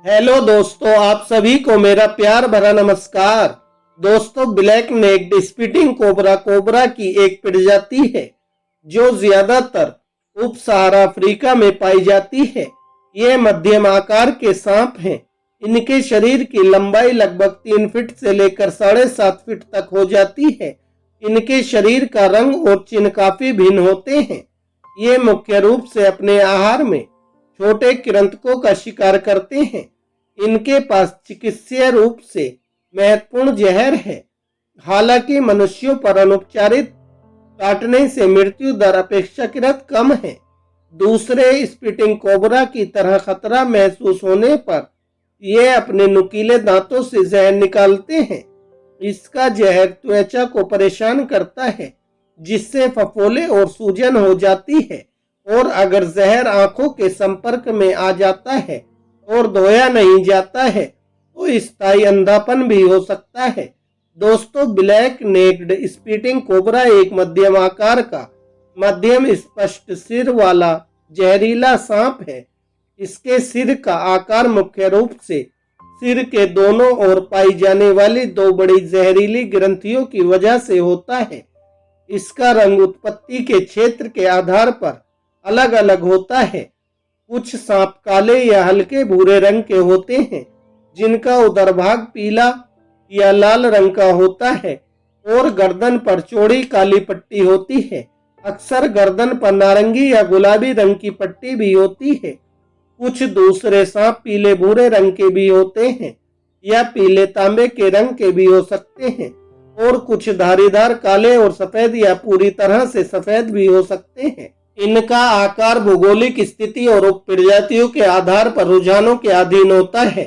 Hello दोस्तों, आप सभी को मेरा प्यार भरा नमस्कार। दोस्तों, black necked spitting cobra cobra की एक प्रजाति है जो ज्यादातर उप सहारा अफ्रीका में पाई जाती है। ये मध्यम आकार के सांप हैं। इनके शरीर की लंबाई लगभग 3 फीट से लेकर 7.5 फीट तक हो जाती है। इनके शरीर का रंग और चिन्ह काफी भिन्न होते हैं। ये मुख्य रूप से अपने आहार में छोटे कृंतकों का शिकार करते हैं। इनके पास चिकित्सीय रूप से महत्वपूर्ण जहर है। हालांकि मनुष्यों पर अनुपचारित काटने से मृत्यु दर अपेक्षाकृत कम है। दूसरे स्पीटिंग कोबरा की तरह खतरा महसूस होने पर यह अपने नुकीले दांतों से जहर निकालते हैं। इसका जहर त्वचा को परेशान करता है, जिससे फफोले और सूजन हो जाती है। और अगर जहर आंखों के संपर्क में आ जाता है और धोया नहीं जाता है तो स्थायी अंधापन भी हो सकता है। दोस्तों, ब्लैक नेक्ड स्पीटिंग कोबरा एक मध्यम आकार का मध्यम स्पष्ट सिर वाला जहरीला सांप है। इसके सिर का आकार मुख्य रूप से सिर के दोनों ओर पाई जाने वाली 2 बड़ी जहरीली ग्रंथियों की वजह से होता है। इसका रंग उत्पत्ति के क्षेत्र के आधार पर अलग अलग होता है। कुछ सांप काले या हल्के भूरे रंग के होते हैं, जिनका उदर भाग पीला या लाल रंग का होता है और गर्दन पर चौड़ी काली पट्टी होती है। अक्सर गर्दन पर नारंगी या गुलाबी रंग की पट्टी भी होती है। कुछ दूसरे सांप पीले भूरे रंग के भी होते हैं या पीले तांबे के रंग के भी हो सकते हैं, और कुछ धारीदार काले और सफेद या पूरी तरह से सफेद भी हो सकते हैं। इनका आकार भौगोलिक स्थिति और उप प्रजातियों के आधार पर रुझानों के अधीन होता है।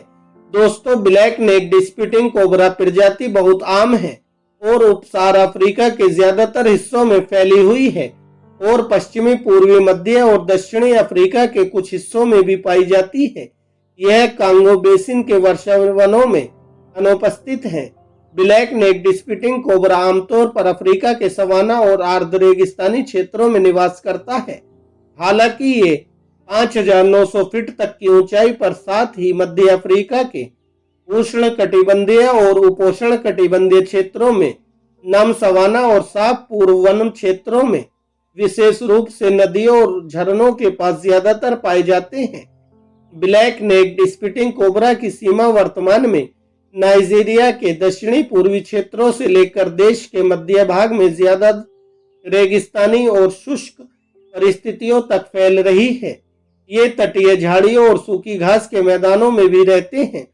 दोस्तों, ब्लैक नेक्ड स्पीटिंग कोबरा प्रजाति बहुत आम है और उप सहारा अफ्रीका के ज्यादातर हिस्सों में फैली हुई है और पश्चिमी, पूर्वी, मध्य और दक्षिणी अफ्रीका के कुछ हिस्सों में भी पाई जाती है। यह कांगो बेसिन के वर्षावनों में अनुपस्थित है। ब्लैक नेक्ड स्पीटिंग कोबरा आमतौर पर अफ्रीका के सवाना और आर्द्र रेगिस्तानी क्षेत्रों में निवास करता है। हालांकि ये 5,900 फीट तक की ऊंचाई पर, साथ ही मध्य अफ्रीका के उष्ण कटिबंधीय और उपोष्ण कटिबंधीय क्षेत्रों में नम सवाना और साफ पूर्व वन क्षेत्रों में, विशेष रूप से नदियों और झरनों के पास ज्यादातर पाए जाते हैं। ब्लैक नेक्ड स्पीटिंग कोबरा की सीमा वर्तमान में नाइजीरिया के दक्षिणी पूर्वी क्षेत्रों से लेकर देश के मध्य भाग में ज्यादा रेगिस्तानी और शुष्क परिस्थितियों तक फैल रही है। ये तटीय झाड़ियों और सूखी घास के मैदानों में भी रहते हैं।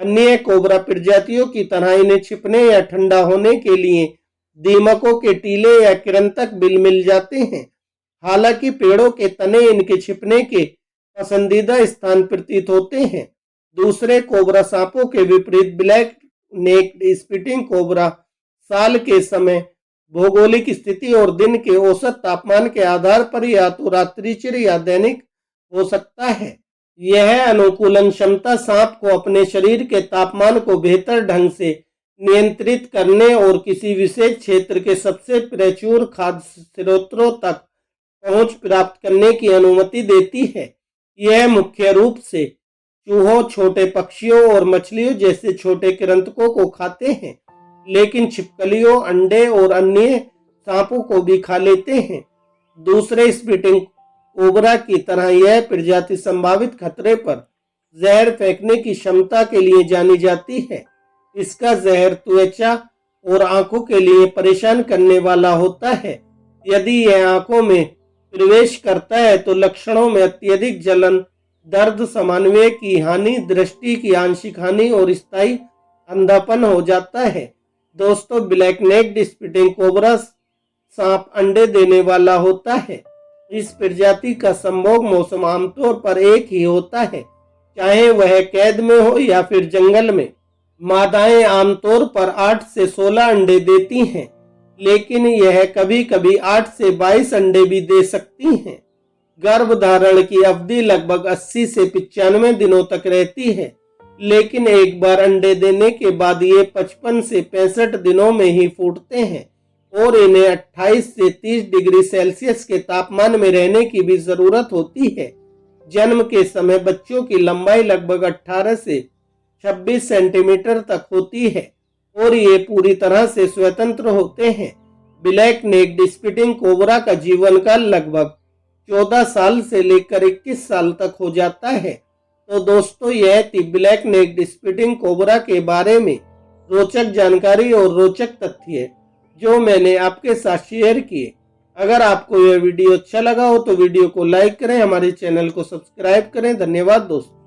अन्य कोबरा प्रजातियों की तरह इन्हें छिपने या ठंडा होने के लिए दीमकों के टीले या कृंतक बिल मिल जाते हैं। हालांकि पेड़ों के तने इनके छिपने के पसंदीदा स्थान प्रतीत होते हैं। दूसरे कोबरा सांपों के विपरीत ब्लैक नेक्ड स्पीटिंग कोबरा साल के समय, भौगोलिक स्थिति और दिन के औसत तापमान के आधार पर या तो रात्रिचर या दैनिक हो सकता है। यह अनुकूलन क्षमता सांप को अपने शरीर के तापमान को बेहतर ढंग से नियंत्रित करने और किसी विशेष क्षेत्र के सबसे प्रचुर खाद्य स्रोतों तक पहुंच प्राप्त करने की अनुमति देती है। यह मुख्य रूप से चूहों, छोटे पक्षियों और मछलियों जैसे छोटे कृंतकों को खाते हैं, लेकिन छिपकलियों, अंडे और अन्य सांपों को भी खा लेते हैं। दूसरे स्पीटिंग कोबरा की तरह यह प्रजाति संभावित खतरे पर जहर फेंकने की क्षमता के लिए जानी जाती है। इसका जहर त्वचा और आंखों के लिए परेशान करने वाला होता है। यदि यह आंखों में प्रवेश करता है तो लक्षणों में अत्यधिक जलन, दर्द, समन्वय की हानि, दृष्टि की आंशिक हानि और स्थायी अंधापन हो जाता है। दोस्तों, ब्लैक नेक्ड स्पीटिंग कोबरा सांप अंडे देने वाला होता है। इस प्रजाति का संभोग मौसम आमतौर पर एक ही होता है, चाहे वह कैद में हो या फिर जंगल में। मादाएं आमतौर पर 8 से 16 अंडे देती हैं, लेकिन यह कभी कभी 8 से 22 अंडे भी दे सकती हैं। गर्भधारण की अवधि लगभग 80 से 95 दिनों तक रहती है, लेकिन एक बार अंडे देने के बाद ये 55 से 65 दिनों में ही फूटते हैं और इन्हें 28 से 30 डिग्री सेल्सियस के तापमान में रहने की भी जरूरत होती है। जन्म के समय बच्चों की लंबाई लगभग 18 से 26 सेंटीमीटर तक होती है और ये पूरी तरह से स्वतंत्र होते हैं। ब्लैक नेक्ड स्पीटिंग कोबरा का जीवन काल लगभग 14 साल से लेकर 21 साल तक हो जाता है। तो दोस्तों, यह थी ब्लैक नेक्ड स्पीटिंग कोबरा के बारे में रोचक जानकारी और रोचक तथ्य जो मैंने आपके साथ शेयर किए। अगर आपको यह वीडियो अच्छा लगा हो तो वीडियो को लाइक करें, हमारे चैनल को सब्सक्राइब करें। धन्यवाद दोस्तों।